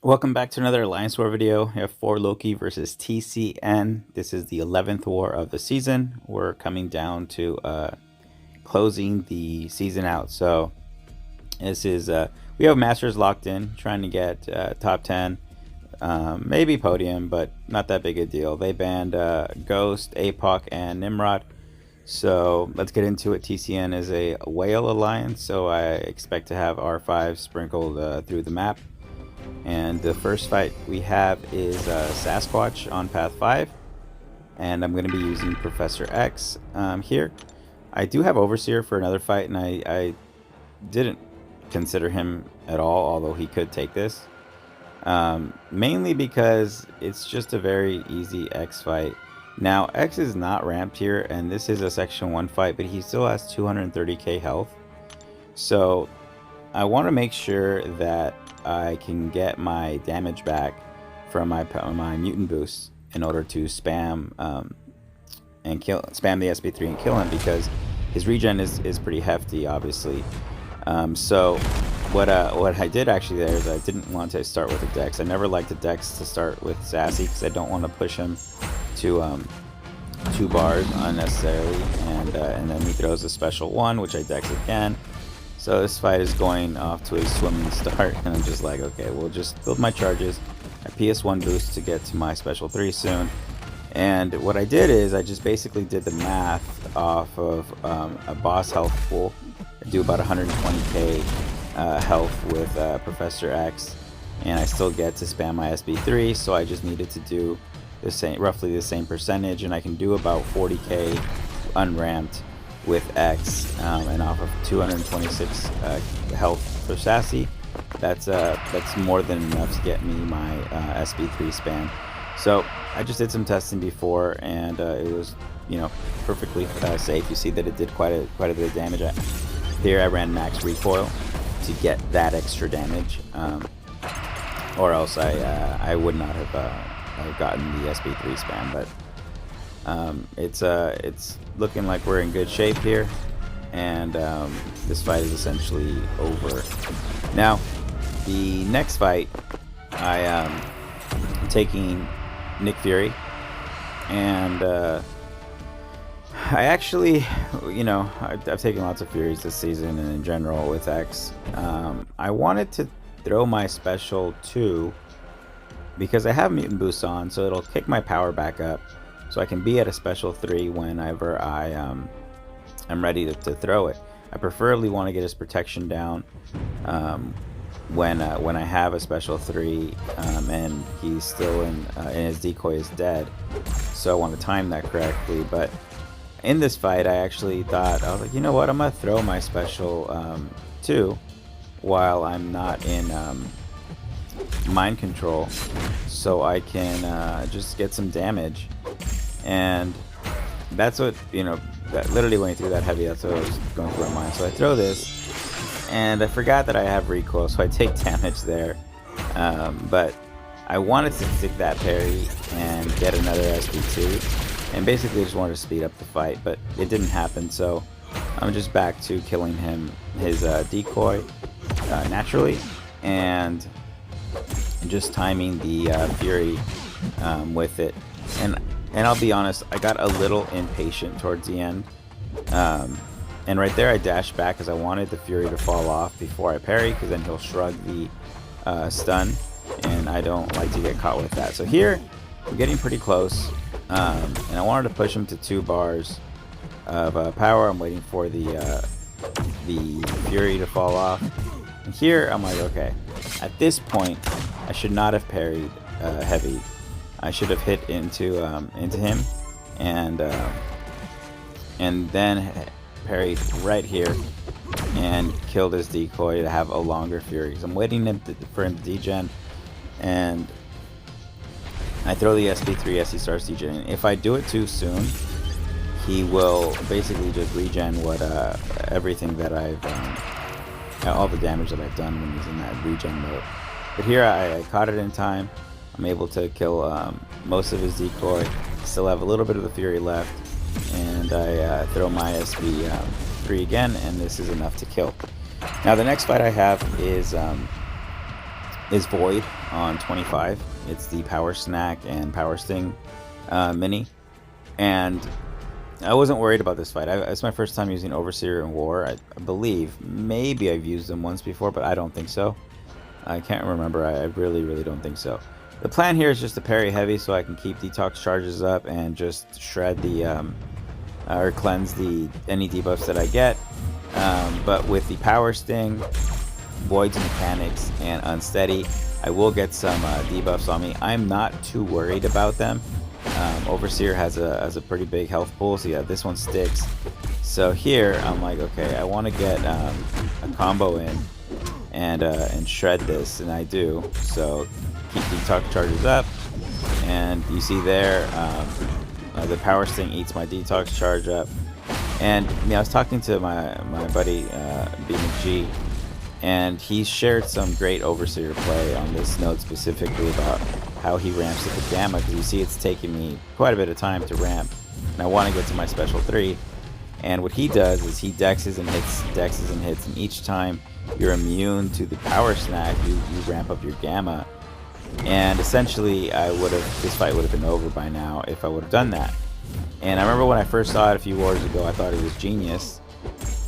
Welcome back to another Alliance War video. We have 4 Loki versus TCN. This is the 11th war of the season. We're coming down to closing the season out. So this is we have Masters locked in, trying to get top 10, maybe podium, but not that big a deal. They banned Ghost, APOC, and Nimrod. So let's get into it. TCN is a whale alliance, so I expect to have R5 sprinkled through the map. And the first fight we have is Sasquatch on path 5, and I'm going to be using Professor X here. I do have Overseer for another fight, and I didn't consider him at all, although he could take this. Mainly because it's just a very easy X fight. Now, X is not ramped here, and this is a Section 1 fight, but he still has 230k health. So I want to make sure that I can get my damage back from my mutant boosts in order to spam the SP3 and kill him, because his regen is pretty hefty, obviously. So what I did actually there is I didn't want to start with a Dex. I never liked a Dex to start with Sassy because I don't want to push him to 2 bars unnecessarily, and then he throws a special 1, which I Dex again. So this fight is going off to a swimming start, and I'm just like, okay, we'll just build my charges, my PS1 boost to get to my special 3 soon. And what I did is I just basically did the math off of a boss health pool. I do about 120k health with Professor X, and I still get to spam my SB3, so I just needed to do the same, roughly the same percentage, and I can do about 40k unramped with X, and off of 226 health for Sassy. That's more than enough to get me my SB3 spam. So I just did some testing before, and it was, perfectly safe. You see that it did quite a bit of damage. Here I ran max recoil to get that extra damage, or else I would not have gotten the SB3 spam. But it's looking like we're in good shape here, and this fight is essentially over. Now, the next fight, I'm taking Nick Fury, and I actually, I've taken lots of Furies this season and in general with X. I wanted to throw my special 2 because I have mutant boosts on, so it'll kick my power back up, so I can be at a special 3 whenever I'm ready to throw it. I preferably want to get his protection down when I have a special 3 and he's still and his decoy is dead. So I want to time that correctly. But in this fight, I actually thought, I was like, you know what, I'm gonna throw my special 2 while I'm not in mind control, so I can just get some damage. And that's what, that literally when you threw that heavy, that's what I was going through my mind. So I throw this, and I forgot that I have recoil, so I take damage there. But I wanted to stick that parry and get another SB2, and basically just wanted to speed up the fight, but it didn't happen. So I'm just back to killing his decoy naturally, and just timing the Fury with it. And I'll be honest, I got a little impatient towards the end. And right there I dashed back because I wanted the Fury to fall off before I parry, because then he'll shrug the stun, and I don't like to get caught with that. So here, we're getting pretty close, and I wanted to push him to 2 bars of power. I'm waiting for the Fury to fall off. And here, I'm like, okay, at this point, I should not have parried heavy. I should have hit into him, and then parried right here and killed his decoy to have a longer Fury. Because I'm waiting for him to degen, and I throw the SP3 as he starts degening. If I do it too soon, he will basically just regen everything that all the damage that I've done when he's in that regen mode. But here I caught it in time. I'm able to kill most of his decoy, still have a little bit of the Fury left, and I throw my SB3 again, and this is enough to kill. Now the next fight I have is is Void on 25. It's the Power Snack and Power Sting mini, and I wasn't worried about this fight. It's my first time using Overseer in War. I believe maybe I've used them once before, but I don't think so. I can't remember. I really don't think so. The plan here is just to parry heavy so I can keep detox charges up and just shred the or cleanse any debuffs that I get. But with the Power Sting, Void's mechanics, and Unsteady, I will get some debuffs on me. I'm not too worried about them. Overseer has a pretty big health pool, so yeah, this one sticks. So here I'm like, okay, I want to get a combo in and shred this, and I do. So keep detox charges up, and you see there the Power Sting eats my detox charge up. And I was talking to my buddy BMG, and he shared some great Overseer play on this node specifically about how he ramps up the gamma, because you see it's taking me quite a bit of time to ramp, and I want to get to my special 3. And what he does is he dexes and hits, and each time you're immune to the Power Snack, you ramp up your gamma. And essentially this fight would have been over by now if I would have done that. And I remember when I first saw it a few wars ago, I thought it was genius,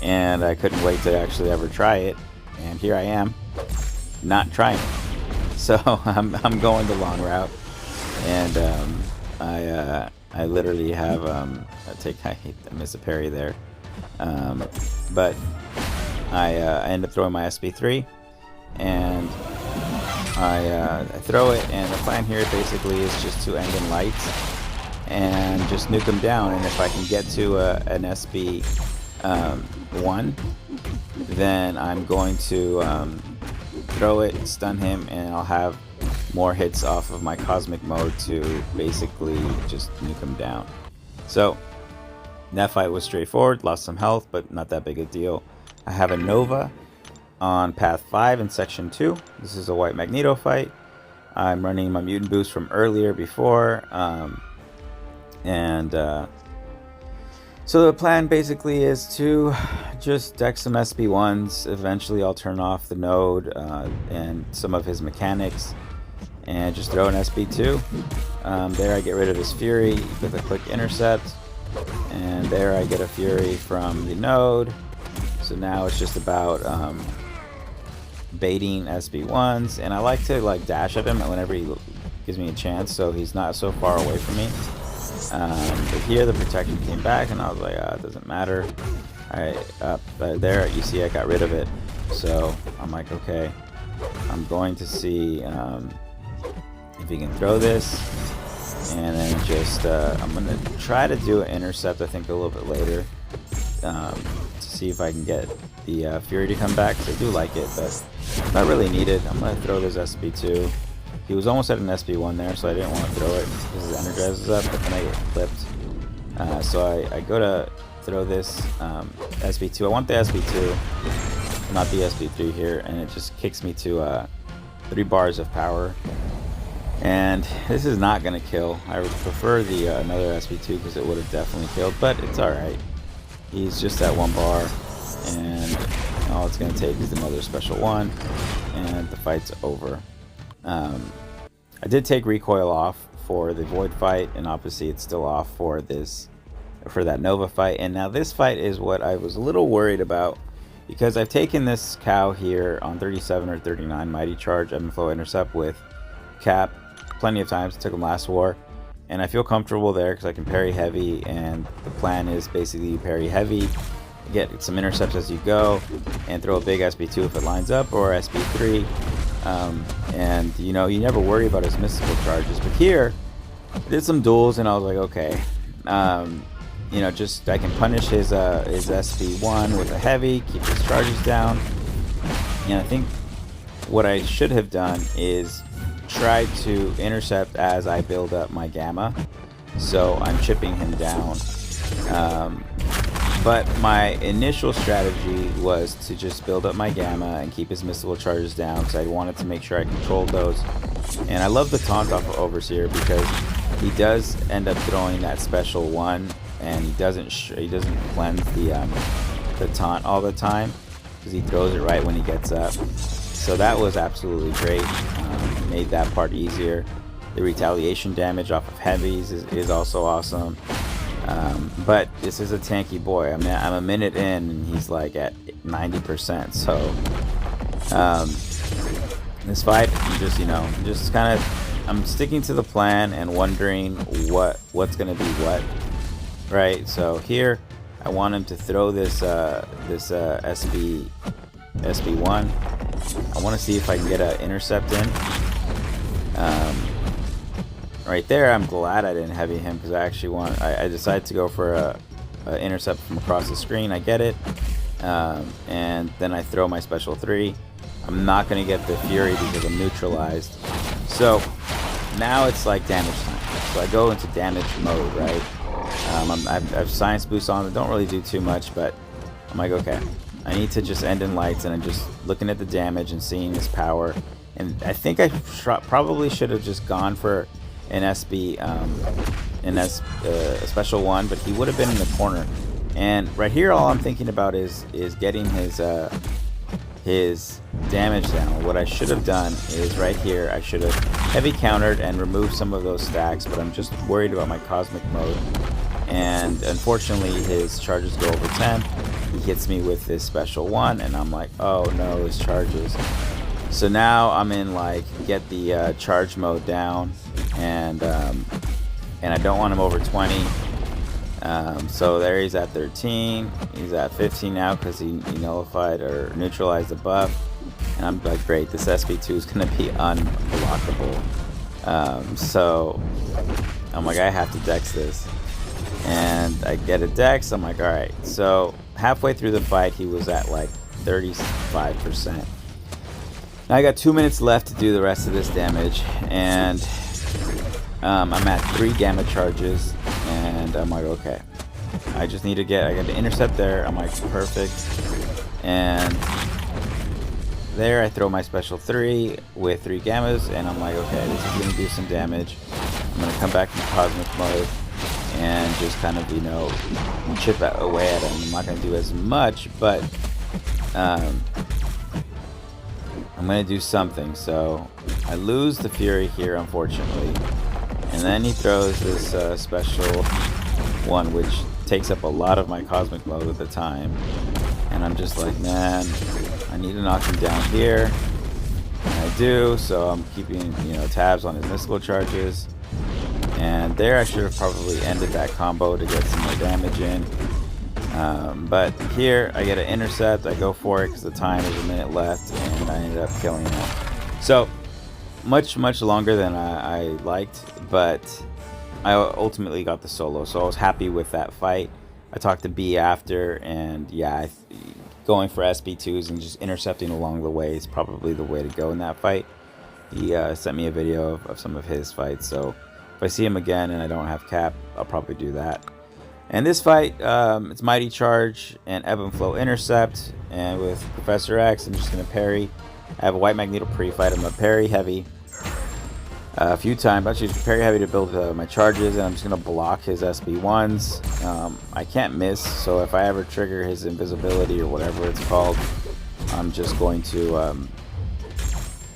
and I couldn't wait to actually ever try it. And here I am, not trying it. So I'm going the long route, and I literally have I miss a parry there, but I end up throwing my SP3, and I throw it, and the plan here basically is just to end in lights and just nuke them down. And if I can get to an SB 1, then I'm going to throw it, stun him, and I'll have more hits off of my cosmic mode to basically just nuke him down. So that fight was straightforward, lost some health, but not that big a deal. I have a Nova on path 5 in section 2. This is a white Magneto fight. I'm running my mutant boost from earlier before, so the plan basically is to just deck some SP1s. Eventually I'll turn off the node and some of his mechanics and just throw an SP2. There I get rid of his Fury with a quick intercept, and there I get a Fury from the node. So now it's just about baiting SP1s, and I like to dash at him whenever he gives me a chance, so he's not so far away from me. But here the protection came back, and I was like, it doesn't matter. Alright, there you see I got rid of it. So I'm like, okay, I'm going to see if he can throw this, and then just I'm gonna try to do an intercept, I think a little bit later, to see if I can get the Fury to come back, because I do like it, but not really needed. I'm gonna throw this SP2. He was almost at an SP1 there, so I didn't want to throw it because his energizes up, but then I get clipped. So I go to throw this SP2. I want the SP2, not the SP3 here, and it just kicks me to 3 bars of power. And this is not going to kill. I would prefer the another SP2 because it would have definitely killed, but it's alright. He's just at 1 bar, and all it's going to take is another special 1, and the fight's over. I did take recoil off for the Void fight, and obviously it's still off for that Nova fight. And now this fight is what I was a little worried about, because I've taken this cow here on 37 or 39 Mighty Charge Ebb and Flow Intercept with Cap plenty of times. I took him last war, and I feel comfortable there because I can parry heavy, and the plan is basically you parry heavy, get some intercepts as you go, and throw a big SP2 if it lines up, or SP3. And you never worry about his mystical charges. But here I did some duels, and I was like, okay, just I can punish his SP1 with a heavy, keep his charges down. And I think what I should have done is try to intercept as I build up my gamma, so I'm chipping him down. But my initial strategy was to just build up my gamma and keep his mystical charges down, because I wanted to make sure I controlled those. And I love the taunt off of Overseer because he does end up throwing that special 1, and he doesn't cleanse the taunt all the time, because he throws it right when he gets up. So that was absolutely great. Made that part easier. The retaliation damage off of heavies is also awesome. But this is a tanky boy. I mean, I'm a minute in and he's like at 90%. So this fight, I'm sticking to the plan and wondering what's gonna be what, right? So here, I want him to throw this SB1. I want to see if I can get an intercept in. Right there, I'm glad I didn't heavy him because I decided to go for a intercept from across the screen. I get it, and then I throw my special 3. I'm not going to get the Fury because I'm neutralized. So now it's like damage time. So I go into damage mode, right? I have science boost on. I don't really do too much, but I'm like, okay, I need to just end in lights, and I'm just looking at the damage and seeing his power. And I think I probably should have just gone for an SB, a special 1, but he would have been in the corner. And right here, all I'm thinking about is getting his damage down. What I should have done is right here, I should have heavy countered and removed some of those stacks, but I'm just worried about my cosmic mode. And unfortunately, his charges go over 10. He hits me with this special 1, and I'm like, oh no, his charges. So now I'm in like get the charge mode down, and I don't want him over 20. So there he's at 13. He's at 15 now because he nullified or neutralized the buff. And I'm like, great, this SB2 is going to be unblockable. So I'm like, I have to dex this. And I get a dex. I'm like, all right. So halfway through the fight, he was at like 35%. Now I got 2 minutes left to do the rest of this damage. And I'm at 3 gamma charges. And I'm like, okay, I just need to I got to intercept there. I'm like, perfect. And there I throw my special 3 with 3 gammas, and I'm like, okay, this is gonna do some damage. I'm gonna come back in cosmic mode and just kind of chip away at him. I'm not gonna do as much, but I'm gonna do something. So I lose the Fury here, unfortunately. And then he throws this special 1, which takes up a lot of my cosmic mode at the time. And I'm just like, man, I need to knock him down here. And I do, so I'm keeping tabs on his mystical charges. And there I should have probably ended that combo to get some more damage in. But here I get an intercept. I go for it because the time is a minute left, and I ended up killing him. So much longer than I liked, but I ultimately got the solo, so I was happy with that fight. I talked to B after, and yeah, going for SB2s and just intercepting along the way is probably the way to go in that fight. He sent me a video of some of his fights, so if I see him again and I don't have cap, I'll probably do that. And this fight, it's Mighty Charge and Ebb and Flow Intercept, and with Professor X, I'm just going to parry. I have a White Magneto pre-fight. I'm going to parry heavy a few times. Actually, parry heavy to build my charges, and I'm just going to block his SB1s. I can't miss, so if I ever trigger his invisibility or whatever it's called, I'm just going to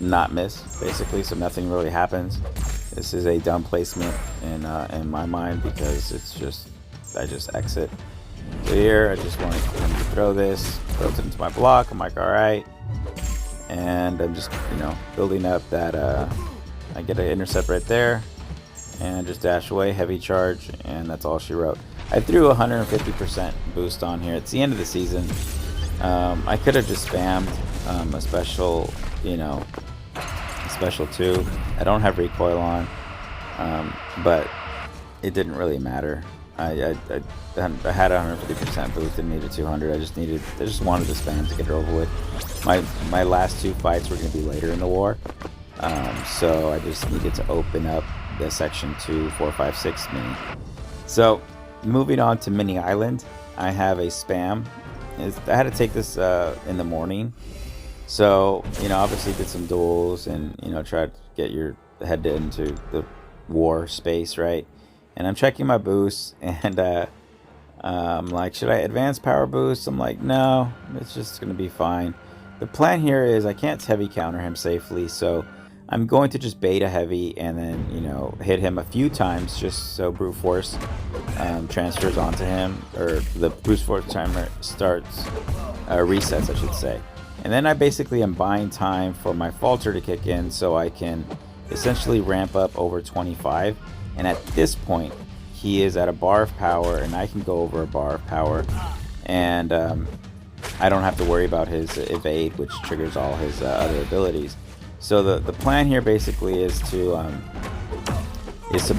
not miss, basically, so nothing really happens. This is a dumb placement in my mind because I just exit. So here, I just want him to throw this, throws it into my block. I'm like, all right. And I'm just, building up that, I get an intercept right there, and just dash away, heavy charge, and that's all she wrote. I threw 150% boost on here. It's the end of the season. I could have just spammed a special, special 2. I don't have recoil on, but it didn't really matter. I had 150% boost and needed 200. I just wanted to spam to get it over with. My last 2 fights were going to be later in the war, so I just needed to open up the section 2, 4, 5, 6 mini. So moving on to Mini Island, I have a spam. I had to take this in the morning, so obviously did some duels and tried to get your head into the war space, right? And I'm checking my boosts, and I'm like, should I advance power boost? I'm like, no, it's just gonna be fine. the plan here is I can't heavy counter him safely, so I'm going to just bait a heavy and then, you know, hit him a few times just so brute force transfers onto him, or the brute force timer starts, resets I should say. And then I basically am buying time for my falter to kick in so I can essentially ramp up over 25. And at this point, he is at a bar of power and I can go over a bar of power. And I don't have to worry about his evade, which triggers all his other abilities. So the plan here basically is to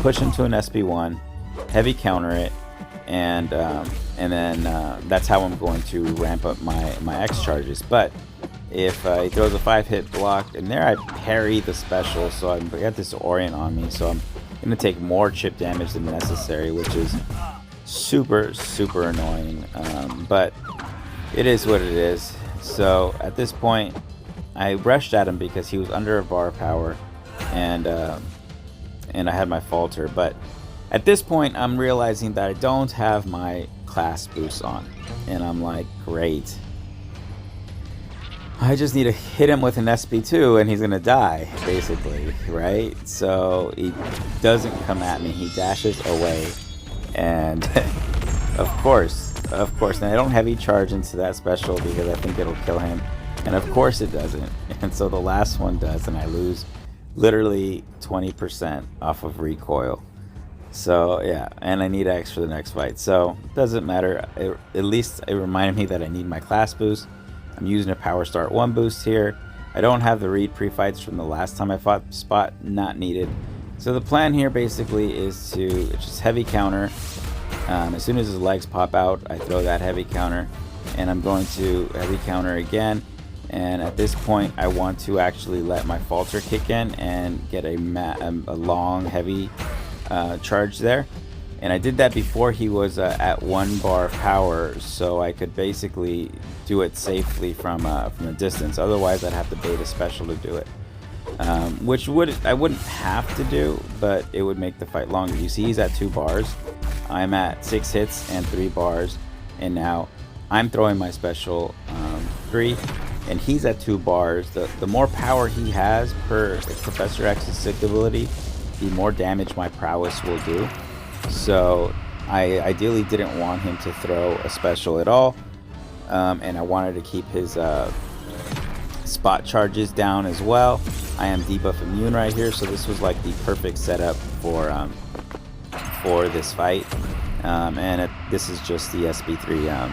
push into an SB1, heavy counter it, and then that's how I'm going to ramp up my X charges. But if he throws a 5-hit block, and there I parry the special, so I got this orient on me, so I'm going to take more chip damage than necessary, which is super annoying, but it is what it is. So at this point I rushed at him because he was under a bar of power, and I had my falter. But at this point I'm realizing that I don't have my class boost on, and I'm like, great, I just need to hit him with an SP2 and he's gonna die, basically, right? So he doesn't come at me, he dashes away, and of course, and I don't heavy charge into that special because I think it'll kill him, and of course it doesn't, and so the last one does, and I lose literally 20% off of recoil. So yeah, and I need X for the next fight, so it doesn't matter. At least it reminded me that I need my class boost. I'm using a power start 1 boost here. I don't have the read pre-fights from the last time I fought Spot, not needed. So the plan here basically is to just heavy counter. As soon as his legs pop out, I throw that heavy counter, and I'm going to heavy counter again. And at this point I want to actually let my falter kick in and get a long heavy charge there. And I did that before he was at 1 bar of power, so I could basically do it safely from a distance. Otherwise I'd have to bait a special to do it, which I wouldn't have to do, but it would make the fight longer. You see he's at 2 bars, I'm at 6 hits and 3 bars, and now I'm throwing my special 3, and he's at 2 bars. The more power he has per Professor X's sick ability, the more damage my prowess will do. So I ideally didn't want him to throw a special at all, and I wanted to keep his spot charges down as well. I am debuff immune right here, so this was like the perfect setup for this fight. This is just the SB3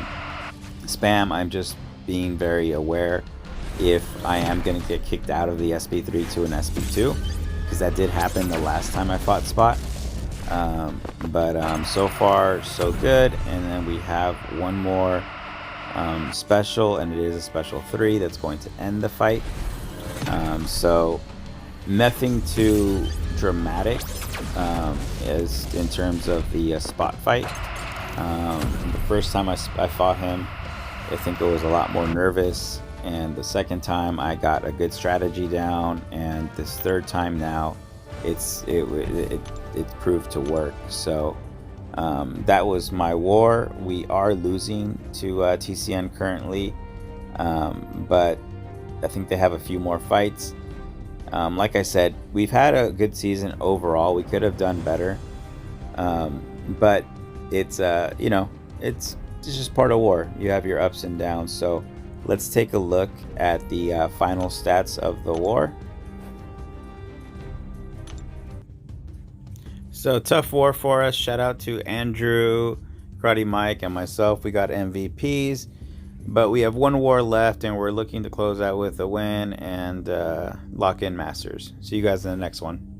spam. I'm just being very aware if I am going to get kicked out of the SB3 to an SB2, because that did happen the last time I fought Spot. But so far so good. And then we have one more special, and it is a special 3 that's going to end the fight. So nothing too dramatic as in terms of the Spot fight. The first time I fought him, I think it was a lot more nervous, and the second time I got a good strategy down, and this third time now it proved to work. So that was my war. We are losing to TCN currently, but I think they have a few more fights. Like I said, we've had a good season overall. We could have done better, but it's you know, it's just part of war. You have your ups and downs. So let's take a look at the final stats of the war. So tough war for us. Shout out to Andrew, Karate Mike, and myself. We got MVPs, but we have one war left, and we're looking to close out with a win and lock in Masters. See you guys in the next one.